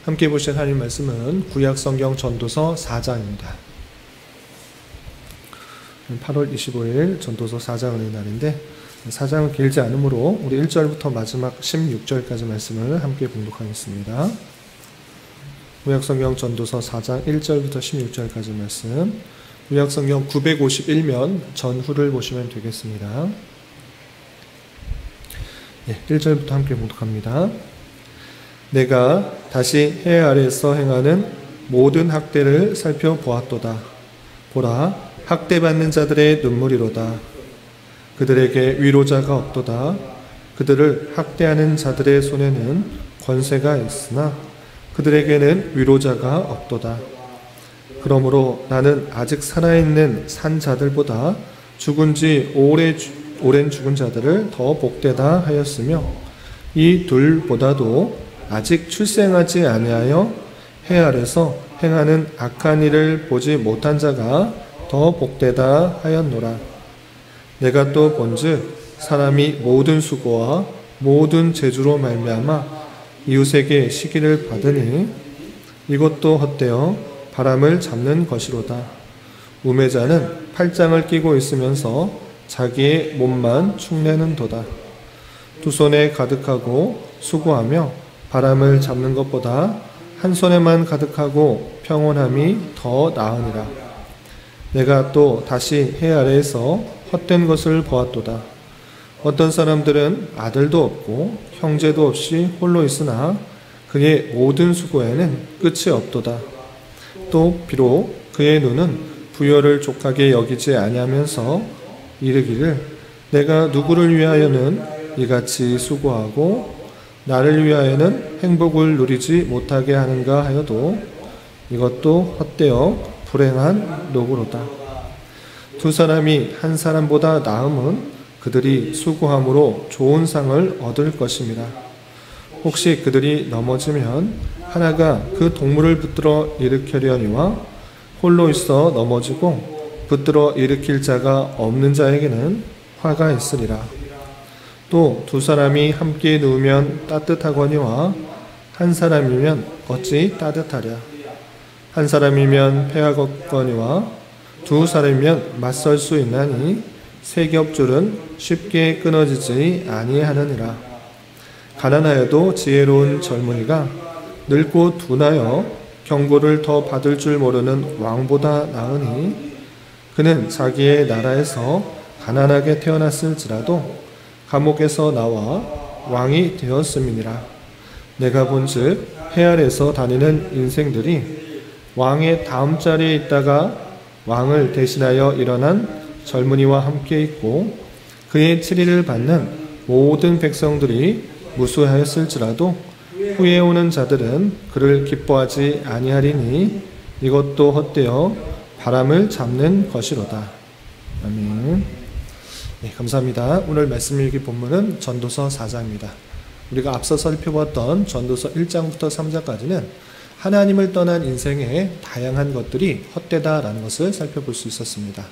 함께 보실 하나님 말씀은 구약성경 전도서 4장입니다. 8월 25일 전도서 4장을 읽는 날인데 4장은 길지 않으므로 우리 1절부터 마지막 16절까지 말씀을 함께 봉독하겠습니다. 구약성경 전도서 4장 1절부터 16절까지 말씀, 구약성경 951면 전후를 보시면 되겠습니다. 1절부터 함께 봉독합니다. 내가 다시 해 아래에서 행하는 모든 학대를 살펴보았도다. 보라, 학대받는 자들의 눈물이로다. 그들에게 위로자가 없도다. 그들을 학대하는 자들의 손에는 권세가 있으나 그들에게는 위로자가 없도다. 그러므로 나는 아직 살아있는 산 자들보다 죽은 지 오랜 죽은 자들을 더 복되다 하였으며 이 둘보다도 아직 출생하지 아니하여 해 아래서 행하는 악한 일을 보지 못한 자가 더 복되다 하였노라. 내가 또 본즉 사람이 모든 수고와 모든 재주로 말미암아 이웃에게 시기를 받으니 이것도 헛되어 바람을 잡는 것이로다. 우매자는 팔짱을 끼고 있으면서 자기의 몸만 축내는도다. 두 손에 가득하고 수고하며 바람을 잡는 것보다 한 손에만 가득하고 평온함이 더 나으니라. 내가 또 다시 해 아래에서 헛된 것을 보았도다. 어떤 사람들은 아들도 없고 형제도 없이 홀로 있으나 그의 모든 수고에는 끝이 없도다. 또 비록 그의 눈은 부여를 족하게 여기지 아니하면서 이르기를 내가 누구를 위하여는 이같이 수고하고 나를 위하여는 행복을 누리지 못하게 하는가 하여도 이것도 헛되어 불행한 노고로다. 두 사람이 한 사람보다 나음은 그들이 수고함으로 좋은 상을 얻을 것입니다. 혹시 그들이 넘어지면 하나가 그 동물을 붙들어 일으키려니와 홀로 있어 넘어지고 붙들어 일으킬 자가 없는 자에게는 화가 있으리라. 또 두 사람이 함께 누우면 따뜻하거니와 한 사람이면 어찌 따뜻하랴. 한 사람이면 패하겠거니와 두 사람이면 맞설 수 있나니 세 겹줄은 쉽게 끊어지지 아니하느니라. 가난하여도 지혜로운 젊은이가 늙고 둔하여 경고를 더 받을 줄 모르는 왕보다 나으니 그는 자기의 나라에서 가난하게 태어났을지라도 감옥에서 나와 왕이 되었음이니라. 내가 본즉 해 아래에서 다니는 인생들이 왕의 다음 자리에 있다가 왕을 대신하여 일어난 젊은이와 함께 있고 그의 치리를 받는 모든 백성들이 무수하였을지라도 후에 오는 자들은 그를 기뻐하지 아니하리니 이것도 헛되어 바람을 잡는 것이로다. 아멘. 네, 감사합니다. 오늘 말씀 읽기 본문은 전도서 4장입니다. 우리가 앞서 살펴봤던 전도서 1장부터 3장까지는 하나님을 떠난 인생의 다양한 것들이 헛되다라는 것을 살펴볼 수 있었습니다.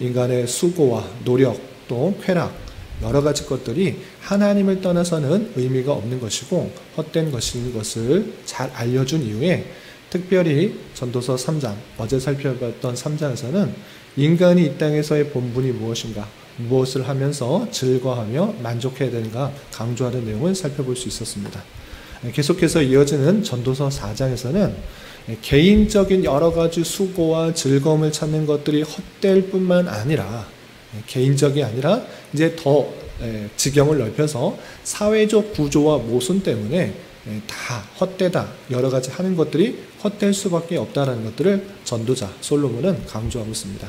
인간의 수고와 노력 또 쾌락 여러 가지 것들이 하나님을 떠나서는 의미가 없는 것이고 헛된 것인 것을 잘 알려준 이후에 특별히 전도서 3장 어제 살펴봤던 3장에서는 인간이 이 땅에서의 본분이 무엇인가 무엇을 하면서 즐거워하며 만족해야 되는가 강조하는 내용을 살펴볼 수 있었습니다. 계속해서 이어지는 전도서 4장에서는 개인적인 여러 가지 수고와 즐거움을 찾는 것들이 헛될 뿐만 아니라 개인적이 아니라 이제 더 지경을 넓혀서 사회적 구조와 모순 때문에 다 헛되다 여러 가지 하는 것들이 헛될 수밖에 없다라는 것들을 전도자 솔로몬은 강조하고 있습니다.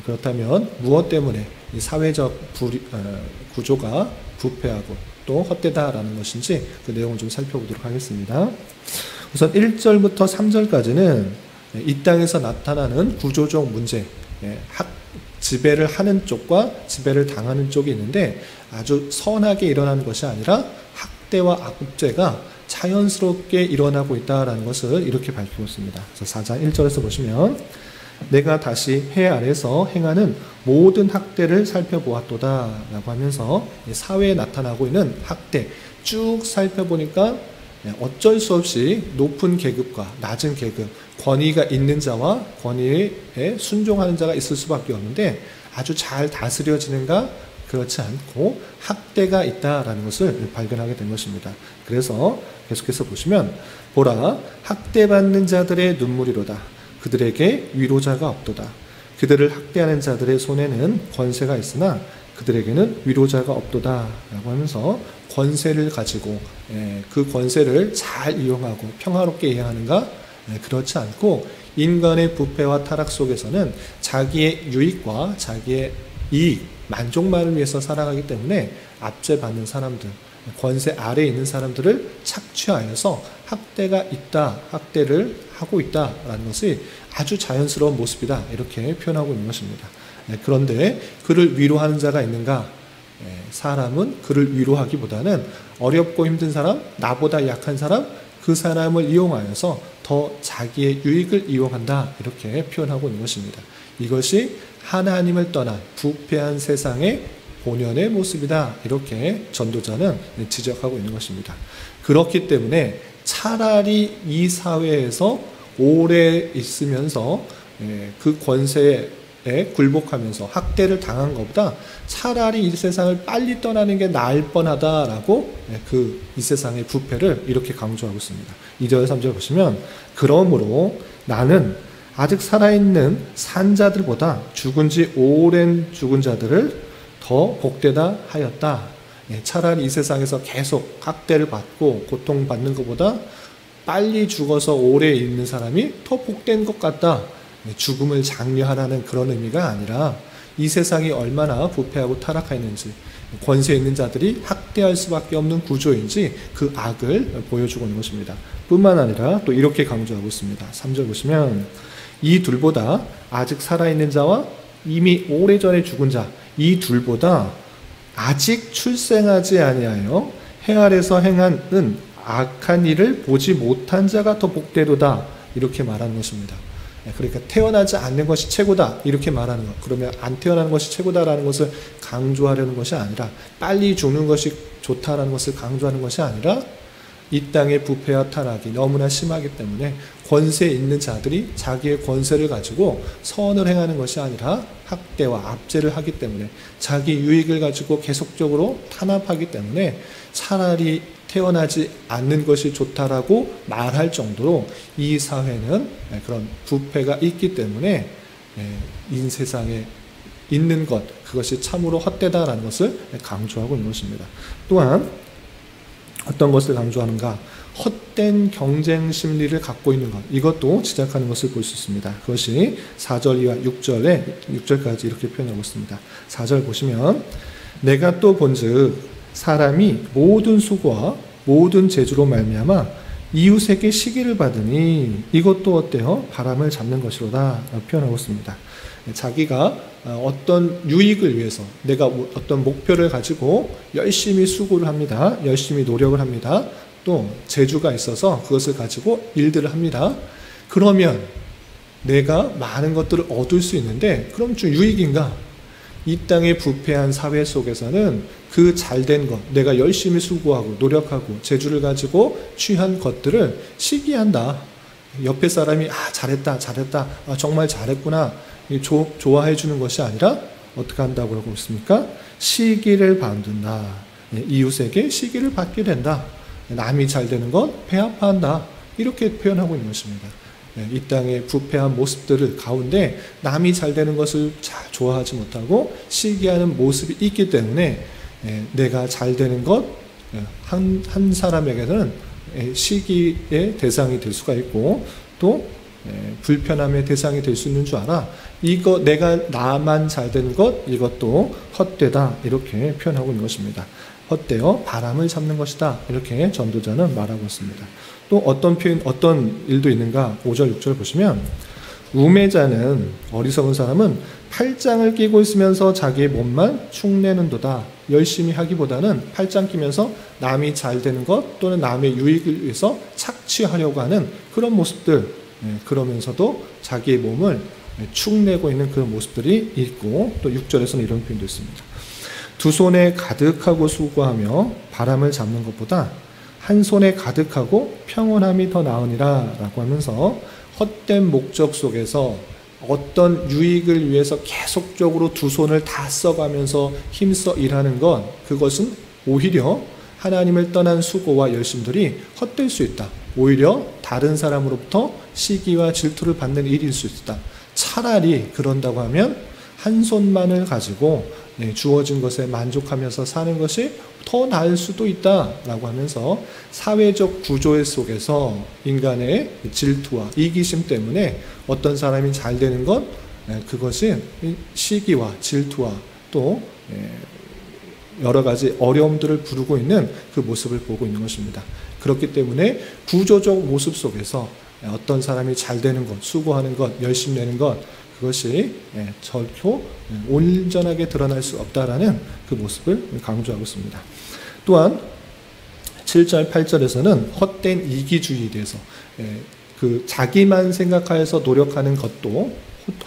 그렇다면 무엇 때문에 이 사회적 구조가 부패하고 또 헛되다라는 것인지 그 내용을 좀 살펴보도록 하겠습니다. 우선 1절부터 3절까지는 이 땅에서 나타나는 구조적 문제, 지배를 하는 쪽과 지배를 당하는 쪽이 있는데 아주 선하게 일어나는 것이 아니라 학대와 악죄가 자연스럽게 일어나고 있다는 것을 이렇게 밝히고 있습니다. 그래서 4장 1절에서 보시면 내가 다시 해 아래서 행하는 모든 학대를 살펴보았도다 라고 하면서 사회에 나타나고 있는 학대 쭉 살펴보니까 어쩔 수 없이 높은 계급과 낮은 계급, 권위가 있는 자와 권위에 순종하는 자가 있을 수밖에 없는데 아주 잘 다스려지는가? 그렇지 않고 학대가 있다라는 것을 발견하게 된 것입니다. 그래서 계속해서 보시면 보라, 학대받는 자들의 눈물이로다. 그들에게 위로자가 없도다. 그들을 학대하는 자들의 손에는 권세가 있으나 그들에게는 위로자가 없도다 라고 하면서 권세를 가지고 그 권세를 잘 이용하고 평화롭게 이행하는가? 그렇지 않고 인간의 부패와 타락 속에서는 자기의 유익과 자기의 이익, 만족만을 위해서 살아가기 때문에 압제받는 사람들, 권세 아래에 있는 사람들을 착취하여서 학대가 있다, 학대를 하고 있다라는 것이 아주 자연스러운 모습이다 이렇게 표현하고 있는 것입니다. 그런데 그를 위로하는 자가 있는가? 사람은 그를 위로하기보다는 어렵고 힘든 사람, 나보다 약한 사람, 그 사람을 이용하여서 더 자기의 유익을 이용한다 이렇게 표현하고 있는 것입니다. 이것이 하나님을 떠난 부패한 세상의 본연의 모습이다 이렇게 전도자는 지적하고 있는 것입니다. 그렇기 때문에 차라리 이 사회에서 오래 있으면서 그 권세에 굴복하면서 학대를 당한 것보다 차라리 이 세상을 빨리 떠나는 게 나을 뻔하다라고 이 세상의 부패를 이렇게 강조하고 있습니다. 2절 3절 보시면 그러므로 나는 아직 살아있는 산자들보다 죽은 지 오랜 죽은 자들을 더 복되다 하였다. 차라리 이 세상에서 계속 학대를 받고 고통받는 것보다 빨리 죽어서 오래 있는 사람이 더 복된 것 같다. 죽음을 장려하라는 그런 의미가 아니라 이 세상이 얼마나 부패하고 타락하였는지 권세 있는 자들이 학대할 수밖에 없는 구조인지 그 악을 보여주고 있는 것입니다. 뿐만 아니라 또 이렇게 강조하고 있습니다. 3절 보시면 이 둘보다 아직 살아있는 자와 이미 오래전에 죽은 자 이 둘보다 아직 출생하지 아니하여 해 아래서 행하는 악한 일을 보지 못한 자가 더 복되도다 이렇게 말하는 것입니다. 그러니까 태어나지 않는 것이 최고다 이렇게 말하는 것. 그러면 안 태어나는 것이 최고다라는 것을 강조하려는 것이 아니라 빨리 죽는 것이 좋다라는 것을 강조하는 것이 아니라 이 땅의 부패와 타락이 너무나 심하기 때문에 권세 있는 자들이 자기의 권세를 가지고 선을 행하는 것이 아니라 학대와 압제를 하기 때문에 자기 유익을 가지고 계속적으로 탄압하기 때문에 차라리 태어나지 않는 것이 좋다라고 말할 정도로 이 사회는 그런 부패가 있기 때문에 이 세상에 있는 것 그것이 참으로 헛되다라는 것을 강조하고 있는 것입니다. 또한 어떤 것을 강조하는가? 헛된 경쟁 심리를 갖고 있는 것 이것도 지적하는 것을 볼 수 있습니다. 그것이 4절 이하 6절까지 이렇게 표현하고 있습니다. 4절 보시면 내가 또 본즉 사람이 모든 수고와 모든 재주로 말미암아 이웃에게 시기를 받으니 이것도 어때요? 바람을 잡는 것이로다 표현하고 있습니다. 자기가 어떤 유익을 위해서 내가 어떤 목표를 가지고 열심히 수고를 합니다. 열심히 노력을 합니다. 또 재주가 있어서 그것을 가지고 일들을 합니다. 그러면 내가 많은 것들을 얻을 수 있는데 그럼 좀 유익인가? 이 땅의 부패한 사회 속에서는 그 잘된 것, 내가 열심히 수고하고 노력하고 재주를 가지고 취한 것들을 시기한다. 옆에 사람이 잘했다 정말 잘했구나 좋아해 주는 것이 아니라 어떻게 한다고 하고 있습니까? 시기를 받는다. 이웃에게 시기를 받게 된다. 남이 잘 되는 것 배아파한다. 이렇게 표현하고 있는 것입니다. 이 땅의 부패한 모습들을 가운데 남이 잘 되는 것을 좋아하지 못하고 시기하는 모습이 있기 때문에 내가 잘 되는 것 한 사람에게는 시기의 대상이 될 수가 있고 또 불편함의 대상이 될 수 있는 줄 알아. 이거 내가 나만 잘 되는 것 이것도 헛되다 이렇게 표현하고 있는 것입니다. 헛되어 바람을 잡는 것이다 이렇게 전도자는 말하고 있습니다. 또 어떤 일도 있는가? 5절 6절 보시면 우매자는 어리석은 사람은 팔짱을 끼고 있으면서 자기의 몸만 축내는도다. 열심히 하기보다는 팔짱 끼면서 남이 잘 되는 것 또는 남의 유익을 위해서 착취하려고 하는 그런 모습들 그러면서도 자기의 몸을 축내고 있는 그런 모습들이 있고 또 6절에서는 이런 표현도 있습니다. 두 손에 가득하고 수고하며 바람을 잡는 것보다 한 손에 가득하고 평온함이 더 나으니라 라고 하면서 헛된 목적 속에서 어떤 유익을 위해서 계속적으로 두 손을 다 써가면서 힘써 일하는 것, 그것은 오히려 하나님을 떠난 수고와 열심들이 헛될 수 있다. 오히려 다른 사람으로부터 시기와 질투를 받는 일일 수 있다. 차라리 그런다고 하면 한 손만을 가지고 주어진 것에 만족하면서 사는 것이 더 나을 수도 있다라고 하면서 사회적 구조 속에서 인간의 질투와 이기심 때문에 어떤 사람이 잘 되는 것, 그것이 시기와 질투와 또 여러 가지 어려움들을 부르고 있는 그 모습을 보고 있는 것입니다. 그렇기 때문에 구조적 모습 속에서 어떤 사람이 잘 되는 것, 수고하는 것, 열심히 내는 것, 그것이 결코 온전하게 드러날 수 없다라는 그 모습을 강조하고 있습니다. 또한 7절, 8절에서는 헛된 이기주의에 대해서 그 자기만 생각하여서 노력하는 것도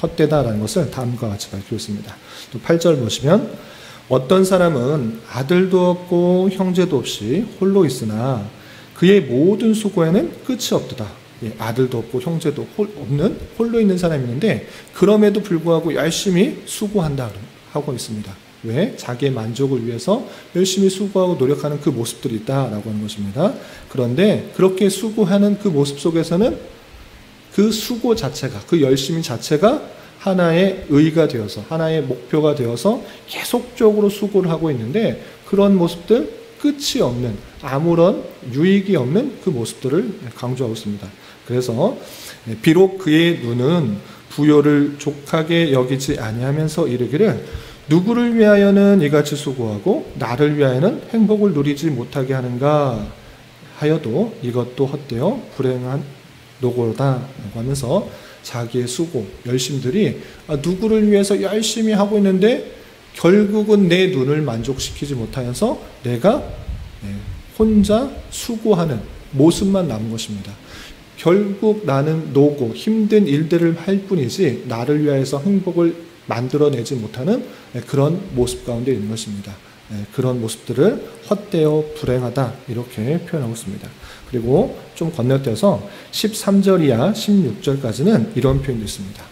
헛되다라는 것을 다음과 같이 밝히고 있습니다. 또 8절 보시면 어떤 사람은 아들도 없고 형제도 없이 홀로 있으나 그의 모든 수고에는 끝이 없도다. 아들도 없고 형제도 없는 홀로 있는 사람이 있는데 그럼에도 불구하고 열심히 수고한다 하고 있습니다. 왜? 자기의 만족을 위해서 열심히 수고하고 노력하는 그 모습들이 있다라고 하는 것입니다. 그런데 그렇게 수고하는 그 모습 속에서는 그 수고 자체가, 그 열심히 자체가 하나의 의의가 되어서, 하나의 목표가 되어서 계속적으로 수고를 하고 있는데 그런 모습들, 끝이 없는, 아무런 유익이 없는 그 모습들을 강조하고 있습니다. 그래서 비록 그의 눈은 부요를 족하게 여기지 아니하면서 이르기를 누구를 위하여는 이같이 수고하고 나를 위하여는 행복을 누리지 못하게 하는가 하여도 이것도 헛되어 불행한 노고다 하면서 자기의 수고, 열심들이 누구를 위해서 열심히 하고 있는데 결국은 내 눈을 만족시키지 못하여서 내가 혼자 수고하는 모습만 남은 것입니다. 결국 나는 노고, 힘든 일들을 할 뿐이지 나를 위하여서 행복을 만들어내지 못하는 그런 모습 가운데 있는 것입니다. 그런 모습들을 헛되어 불행하다 이렇게 표현하고 있습니다. 그리고 좀 건너뛰어서 13절 이하 16절까지는 이런 표현도 있습니다.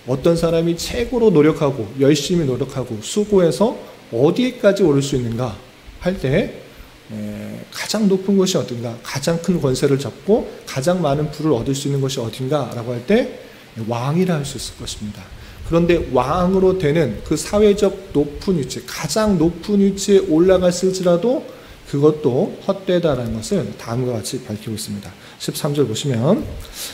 어떤 사람이 최고로 노력하고 열심히 노력하고 수고해서 어디까지 오를 수 있는가 할 때 가장 높은 것이 어딘가, 가장 큰 권세를 잡고 가장 많은 부를 얻을 수 있는 것이 어딘가 라고 할 때 왕이라 할 수 있을 것입니다. 그런데 왕으로 되는 그 사회적 높은 위치, 가장 높은 위치에 올라갔을지라도 그것도 헛되다라는 것을 다음과 같이 밝히고 있습니다. 13절 보시면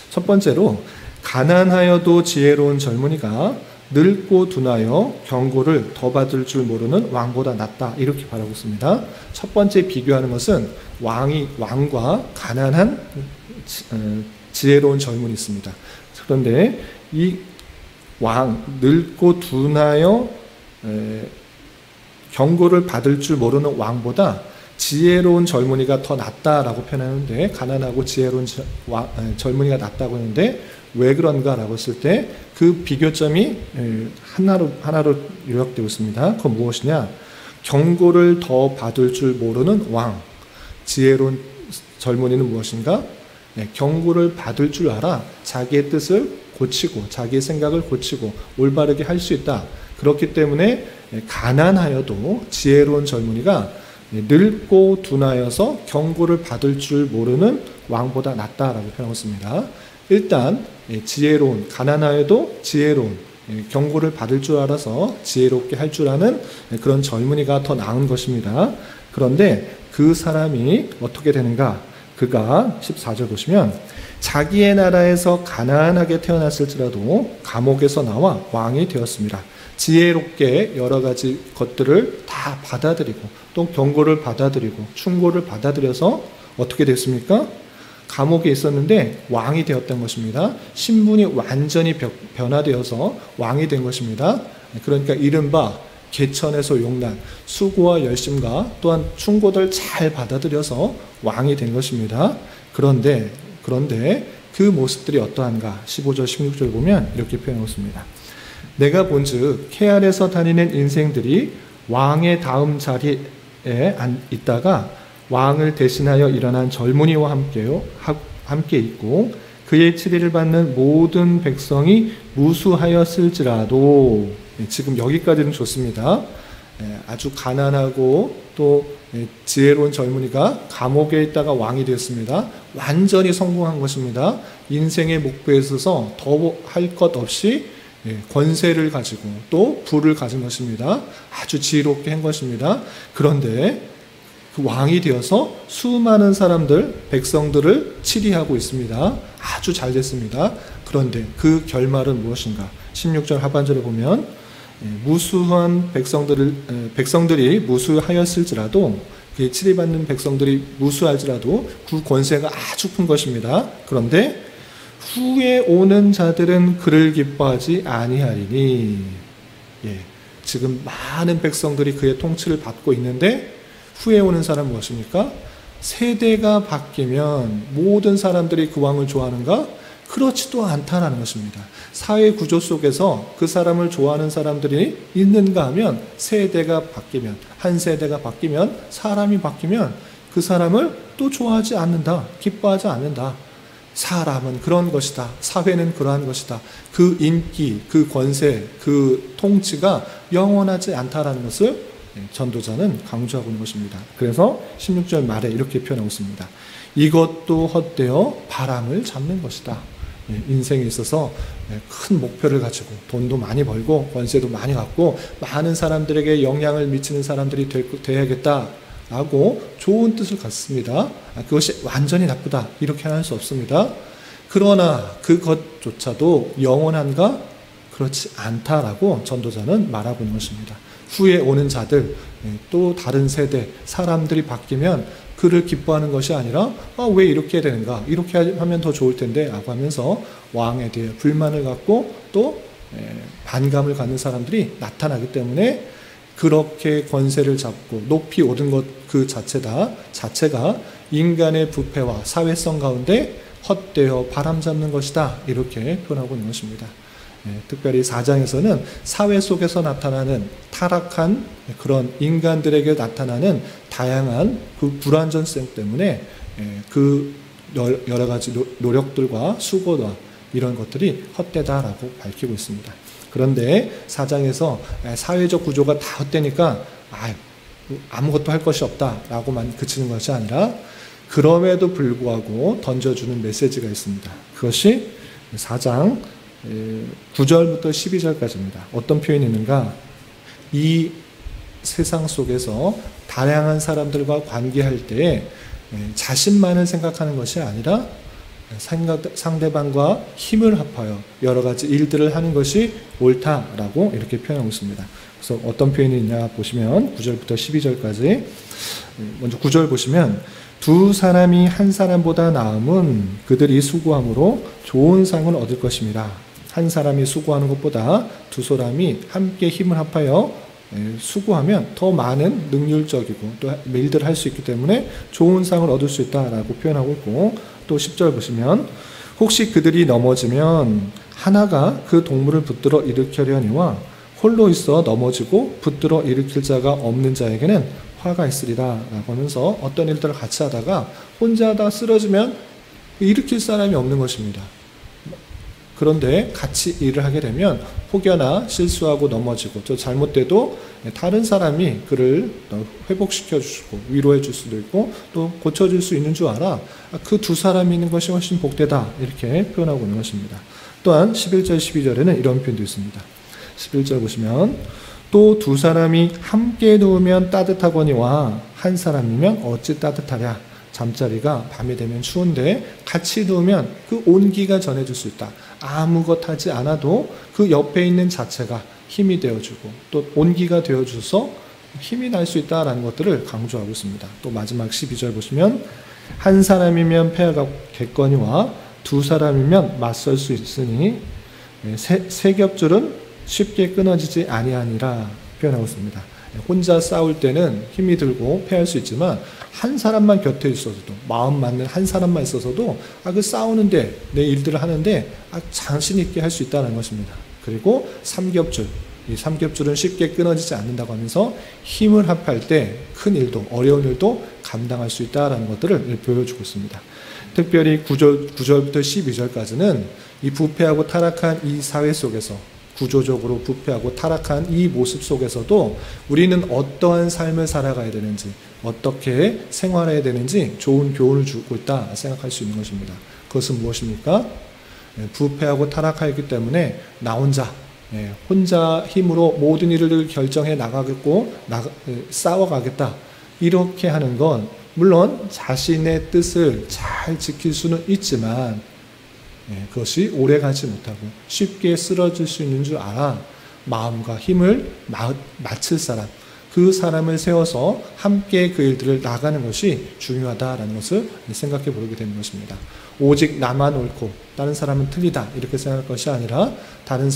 첫 번째로 가난하여도 지혜로운 젊은이가 늙고 둔하여 경고를 더 받을 줄 모르는 왕보다 낫다 이렇게 말하고 있습니다. 첫 번째 비교하는 것은 왕과 가난한 지혜로운 젊은이 있습니다. 그런데 이 늙고 둔하여 경고를 받을 줄 모르는 왕보다 지혜로운 젊은이가 더 낫다라고 표현하는데, 가난하고 지혜로운 젊은이가 낫다고 하는데 왜 그런가라고 했을 때 그 비교점이 하나로 요약되고 있습니다. 그건 무엇이냐? 경고를 더 받을 줄 모르는 왕, 지혜로운 젊은이는 무엇인가? 경고를 받을 줄 알아 자기의 뜻을 고치고 자기의 생각을 고치고 올바르게 할 수 있다. 그렇기 때문에 가난하여도 지혜로운 젊은이가 늙고 둔하여서 경고를 받을 줄 모르는 왕보다 낫다라고 표현하고 있습니다. 일단 지혜로운, 가난하여도 지혜로운, 경고를 받을 줄 알아서 지혜롭게 할 줄 아는 그런 젊은이가 더 나은 것입니다. 그런데 그 사람이 어떻게 되는가? 그가 14절 보시면 자기의 나라에서 가난하게 태어났을지라도 감옥에서 나와 왕이 되었습니다. 지혜롭게 여러 가지 것들을 다 받아들이고 또 경고를 받아들이고 충고를 받아들여서 어떻게 됐습니까? 감옥에 있었는데 왕이 되었던 것입니다. 신분이 완전히 변화되어서 왕이 된 것입니다. 그러니까 이른바 개천에서 용난, 수고와 열심과 또한 충고를 잘 받아들여서 왕이 된 것입니다. 그런데 그 모습들이 어떠한가? 15절, 16절 보면 이렇게 표현하고 있습니다. 내가 본즉 해 아래서 다니는 인생들이 왕의 다음 자리에 있다가 왕을 대신하여 일어난 젊은이와 함께 있고 그의 치리를 받는 모든 백성이 무수하였을지라도, 지금 여기까지는 좋습니다. 아주 가난하고 또 지혜로운 젊은이가 감옥에 있다가 왕이 되었습니다. 완전히 성공한 것입니다. 인생의 목표에 있어서 더 할 것 없이 권세를 가지고 또 부를 가진 것입니다. 아주 지혜롭게 한 것입니다. 그런데 그 왕이 되어서 수많은 사람들, 백성들을 치리하고 있습니다. 아주 잘 됐습니다. 그런데 그 결말은 무엇인가? 16절 하반절에 보면 무수한 백성들이 무수하였을지라도, 그 치리받는 백성들이 무수할지라도 그 권세가 아주 큰 것입니다. 그런데 후에 오는 자들은 그를 기뻐하지 아니하리니, 지금 많은 백성들이 그의 통치를 받고 있는데 후에 오는 사람은 무엇입니까? 세대가 바뀌면 모든 사람들이 그 왕을 좋아하는가? 그렇지도 않다라는 것입니다. 사회 구조 속에서 그 사람을 좋아하는 사람들이 있는가 하면, 세대가 바뀌면, 한 세대가 바뀌면, 사람이 바뀌면 그 사람을 또 좋아하지 않는다, 기뻐하지 않는다. 사람은 그런 것이다. 사회는 그러한 것이다. 그 인기, 그 권세, 그 통치가 영원하지 않다라는 것을 전도자는 강조하고 있는 것입니다. 그래서 16절 말에 이렇게 표현하고 있습니다. 이것도 헛되어 바람을 잡는 것이다. 인생에 있어서 큰 목표를 가지고 돈도 많이 벌고 권세도 많이 갖고 많은 사람들에게 영향을 미치는 사람들이 되어야겠다라고 좋은 뜻을 갖습니다. 그것이 완전히 나쁘다, 이렇게 할 수 없습니다. 그러나 그것조차도 영원한가? 그렇지 않다라고 전도자는 말하고 있는 것입니다. 후에 오는 자들, 또 다른 세대, 사람들이 바뀌면 그를 기뻐하는 것이 아니라 왜 이렇게 해야 되는가? 이렇게 하면 더 좋을 텐데 라고 하면서 왕에 대해 불만을 갖고 또 반감을 갖는 사람들이 나타나기 때문에 그렇게 권세를 잡고 높이 오른 것 그 자체가 인간의 부패와 사회성 가운데 헛되어 바람 잡는 것이다, 이렇게 표현하고 있는 것입니다. 특별히 4장에서는 사회 속에서 나타나는 타락한 그런 인간들에게 나타나는 다양한 그 불완전성 때문에 그 여러 가지 노력들과 수고와 이런 것들이 헛되다라고 밝히고 있습니다. 그런데 4장에서 사회적 구조가 다 헛되니까 아무것도 할 것이 없다라고만 그치는 것이 아니라, 그럼에도 불구하고 던져주는 메시지가 있습니다. 그것이 4장 9절부터 12절까지입니다. 어떤 표현이 있는가? 이 세상 속에서 다양한 사람들과 관계할 때 자신만을 생각하는 것이 아니라 상대방과 힘을 합하여 여러 가지 일들을 하는 것이 옳다라고 이렇게 표현하고 있습니다. 그래서 어떤 표현이 있냐 보시면 9절부터 12절까지, 먼저 9절 보시면, 두 사람이 한 사람보다 나음은 그들이 수고함으로 좋은 상을 얻을 것입니다. 한 사람이 수고하는 것보다 두 사람이 함께 힘을 합하여 수고하면 더 많은 능률적이고 또 일들을 할 수 있기 때문에 좋은 상을 얻을 수 있다라고 표현하고 있고, 또 10절 보시면, 혹시 그들이 넘어지면 하나가 그 동물을 붙들어 일으키려니와 홀로 있어 넘어지고 붙들어 일으킬 자가 없는 자에게는 화가 있으리라 라고 하면서, 어떤 일들을 같이 하다가 혼자 하다 쓰러지면 일으킬 사람이 없는 것입니다. 그런데 같이 일을 하게 되면 혹여나 실수하고 넘어지고 또 잘못돼도 다른 사람이 그를 회복시켜 주시고 위로해 줄 수도 있고 또 고쳐줄 수 있는 줄 알아, 그 두 사람이 있는 것이 훨씬 복되다, 이렇게 표현하고 있는 것입니다. 또한 11절 12절에는 이런 표현도 있습니다. 11절 보시면, 또 두 사람이 함께 누우면 따뜻하거니와 한 사람이면 어찌 따뜻하랴. 잠자리가 밤이 되면 추운데 같이 누우면 그 온기가 전해질 수 있다. 아무것 하지 않아도 그 옆에 있는 자체가 힘이 되어주고 또 온기가 되어줘서 힘이 날 수 있다라는 것들을 강조하고 있습니다. 또 마지막 12절 보시면, 한 사람이면 패하겠거니와 두 사람이면 맞설 수 있으니 세 겹줄은 쉽게 끊어지지 아니하니라 표현하고 있습니다. 혼자 싸울 때는 힘이 들고 패할 수 있지만 한 사람만 곁에 있어서도, 마음 맞는 한 사람만 있어서도 그 싸우는데 내 일들을 하는데 자신 있게 할 수 있다는 것입니다. 그리고 삼겹줄, 이 삼겹줄은 쉽게 끊어지지 않는다고 하면서 힘을 합할 때 큰 일도 어려운 일도 감당할 수 있다라는 것들을 보여주고 있습니다. 특별히 9절부터 12절까지는 이 부패하고 타락한 이 사회 속에서 구조적으로 부패하고 타락한 이 모습 속에서도 우리는 어떠한 삶을 살아가야 되는지 어떻게 생활해야 되는지 좋은 교훈을 주고 있다 생각할 수 있는 것입니다. 그것은 무엇입니까? 부패하고 타락하였기 때문에 나 혼자 힘으로 모든 일을 결정해 나가겠고 싸워가겠다 이렇게 하는 건 물론 자신의 뜻을 잘 지킬 수는 있지만 그것이 오래가지 못하고 쉽게 쓰러질 수 있는 줄 알아 마음과 힘을 맞출 사람 그 사람을 세워서 함께 그 일들을 나가는 것이 중요하다라는 것을 생각해 보게 되는 것입니다. 오직 나만 옳고 다른 사람은 틀리다 이렇게 생각할 것이 아니라 다른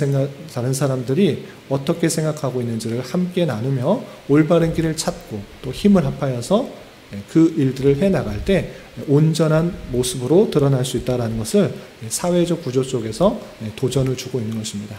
사람들이 어떻게 생각하고 있는지를 함께 나누며 올바른 길을 찾고 또 힘을 합하여서 그 일들을 해나갈 때 온전한 모습으로 드러날 수 있다는 것을 사회적 구조 속에서 도전을 주고 있는 것입니다.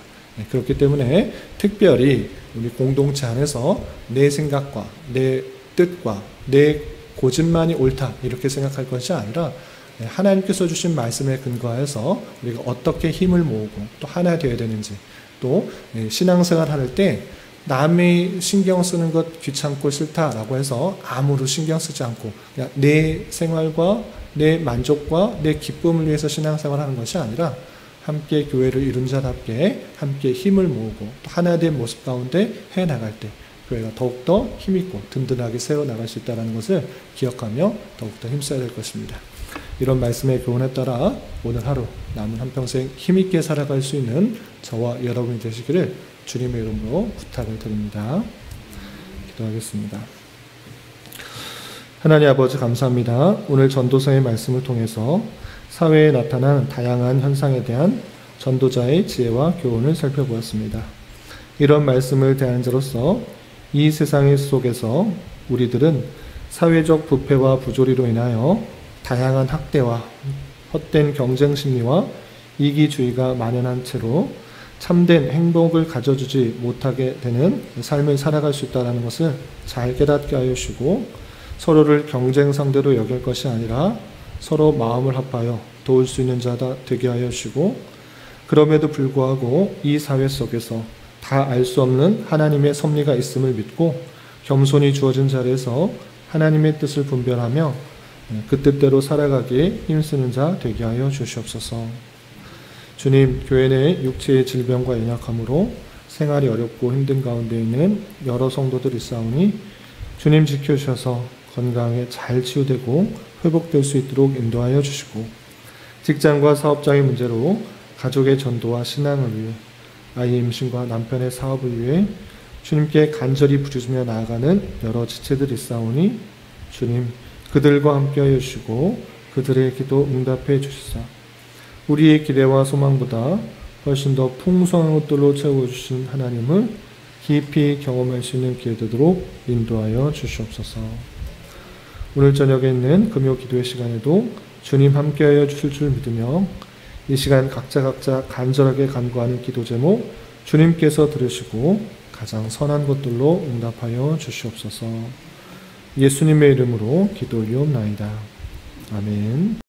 그렇기 때문에 특별히 우리 공동체 안에서 내 생각과 내 뜻과 내 고집만이 옳다 이렇게 생각할 것이 아니라 하나님께서 주신 말씀에 근거해서 우리가 어떻게 힘을 모으고 또 하나 되어야 되는지 또 신앙생활 할 때 남이 신경 쓰는 것 귀찮고 싫다라고 해서 아무로 신경 쓰지 않고 그냥 내 생활과 내 만족과 내 기쁨을 위해서 신앙생활 하는 것이 아니라 함께 교회를 이룬 자답게 함께 힘을 모으고 또 하나 된 모습 가운데 해나갈 때 교회가 더욱더 힘있고 든든하게 세워나갈 수 있다는 것을 기억하며 더욱더 힘써야 될 것입니다. 이런 말씀의 교훈에 따라 오늘 하루 남은 한평생 힘있게 살아갈 수 있는 저와 여러분이 되시기를 주님의 이름으로 부탁을 드립니다. 기도하겠습니다. 하나님 아버지 감사합니다. 오늘 전도서의 말씀을 통해서 사회에 나타난 다양한 현상에 대한 전도자의 지혜와 교훈을 살펴보았습니다. 이런 말씀을 대하는 자로서 이 세상 속에서 우리들은 사회적 부패와 부조리로 인하여 다양한 학대와 헛된 경쟁 심리와 이기주의가 만연한 채로 참된 행복을 가져주지 못하게 되는 삶을 살아갈 수 있다는 것을 잘 깨닫게 하여 주시고 서로를 경쟁 상대로 여길 것이 아니라 서로 마음을 합하여 도울 수 있는 자가 되게 하여 주시고 그럼에도 불구하고 이 사회 속에서 다 알 수 없는 하나님의 섭리가 있음을 믿고 겸손히 주어진 자리에서 하나님의 뜻을 분별하며 그 뜻대로 살아가기에 힘쓰는 자 되게 하여 주시옵소서. 주님, 교회 내 육체의 질병과 연약함으로 생활이 어렵고 힘든 가운데 있는 여러 성도들이 있사오니 주님 지켜주셔서 건강에 잘 치유되고 회복될 수 있도록 인도하여 주시고 직장과 사업장의 문제로 가족의 전도와 신앙을 위해 아이 임신과 남편의 사업을 위해 주님께 간절히 부르짖으며 나아가는 여러 지체들이 있사오니 주님 그들과 함께하여 주시고 그들의 기도 응답해 주시사 우리의 기대와 소망보다 훨씬 더 풍성한 것들로 채워주신 하나님을 깊이 경험할 수 있는 기회 되도록 인도하여 주시옵소서. 오늘 저녁에 있는 금요 기도의 시간에도 주님 함께하여 주실 줄 믿으며 이 시간 각자 간절하게 간구하는 기도 제목 주님께서 들으시고 가장 선한 것들로 응답하여 주시옵소서. 예수님의 이름으로 기도 올리옵나이다. 아멘.